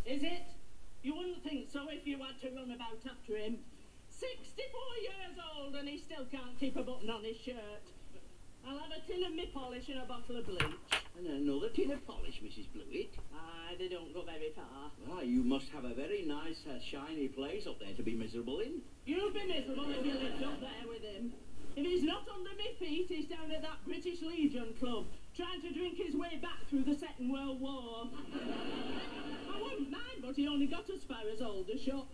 Is it? You wouldn't think so if you had to run about after him. 64 years old and he still can't keep a button on his shirt. I'll have a tin of me polish and a bottle of bleach. And another tin of polish, Mrs. Blewett. Aye, they don't go very far. Ah, you must have a very nice, shiny place up there to be miserable in. You'll be miserable if you lived up there with him. If he's not under me feet, he's down at that British Legion Club, trying to drink his way back through the Second World War. I wouldn't mind, but he only got as far as Aldershot.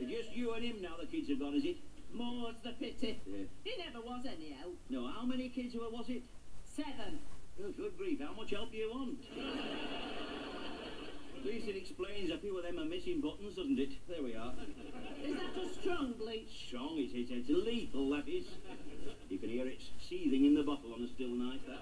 Just you and him now the kids have gone, is it? More's the pity. Yeah. He never was any help. No, how many kids was it? 7. Oh, good grief, how much help do you want? At least it explains a few of them are missing buttons, doesn't it? There we are. Is that a strong bleach? Strong, it is. It's lethal, that is. You can hear it seething in the bottle on a still night, that.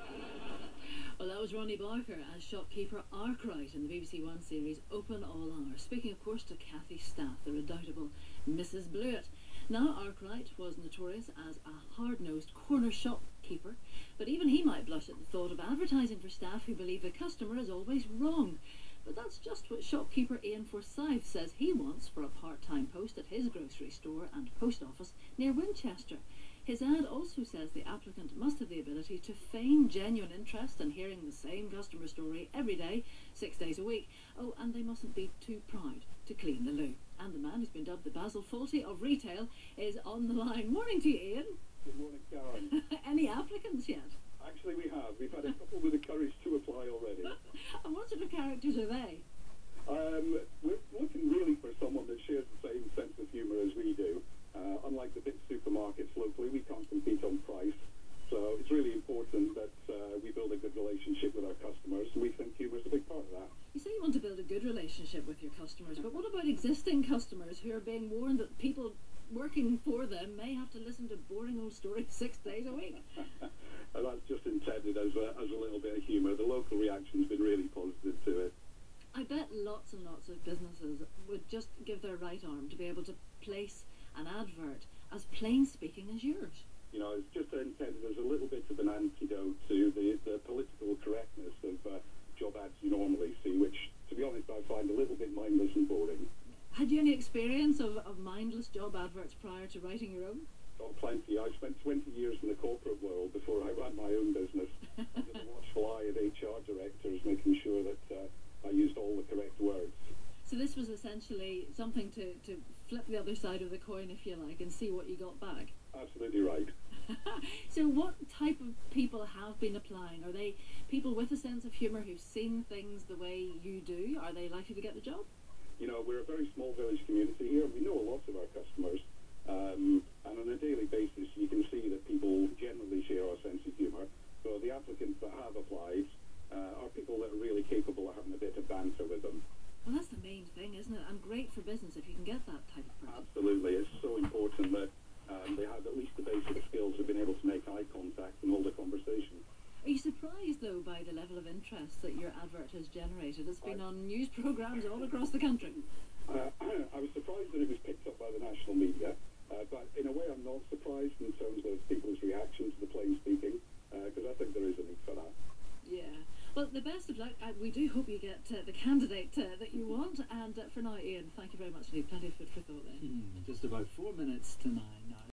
Well, that was Ronnie Barker as shopkeeper Arkwright in the BBC One series Open All Hours. Speaking, of course, to Kathy Staff, the redoubtable Mrs. Blewett. Now, Arkwright was notorious as a hard-nosed corner shopkeeper, but even he might blush at the thought of advertising for staff who believe the customer is always wrong. But that's just what shopkeeper Ian Forsythe says he wants for a part-time post at his grocery store and post office near Winchester. His ad also says the applicant must have the ability to feign genuine interest in hearing the same customer story every day, 6 days a week. Oh, and they mustn't be too proud to clean the loo. And the man who's been dubbed the Basil Fawlty of retail is on the line. Morning to you, Ian. Good morning, Karen. Any applicants yet? Actually, we have. We've had a couple with the courage to apply already. And what sort of characters are they? We're looking really for someone that shares the same sense of humour as we do. Unlike the big supermarkets locally, we can't compete on price. So it's really important that we build a good relationship with our customers. We think humour is a big part of that. You say you want to build a good relationship with your customers, but what about existing customers who are being warned that people working for them may have to listen to boring old stories 6 days a week? And that's just intended as a little bit of humour. The local reaction's been really positive to it. I bet lots and lots of businesses would just give their right arm to be able to place an advert as plain speaking as yours. You know, it's just intended as a little bit of an antidote to the political correctness of job ads you normally see, which, to be honest, I find a little bit mindless and boring. Had you any experience of mindless job adverts prior to writing your own? Oh, plenty. I spent 20 years in the corporate world before I ran my own business. Under the watchful eye of HR directors, making sure that I used all the correct words. So this was essentially something to flip the other side of the coin, if you like, and see what you got back. Absolutely right. So what type of people have been applying? Are they people with a sense of humour who've seen things the way you do? Are they likely to get the job? You know, we're a very small village community here, and we know a lot of our customers. And on a daily basis, you can see that people generally share our sense of humour. So the applicants that have applied are people that are really capable of having a bit of banter with them. Well, that's the main thing, isn't it? And great for business if you can get that type of person. Absolutely. It's so important that they have at least the basic skills of being able to make eye contact and hold a conversation. Are you surprised, though, by the level of interest that your advert has generated? It's been on news programmes all across the country. I was surprised that it was picked up by the national media, but in a way I'm not surprised in terms of people's reaction to the plain speaking, because I think there is a need for that. Yeah. Well, the best of luck. We do hope you get the candidate that you want. And for now, Ian, thank you very much indeed. Plenty of food for thought there. Just about 4 minutes to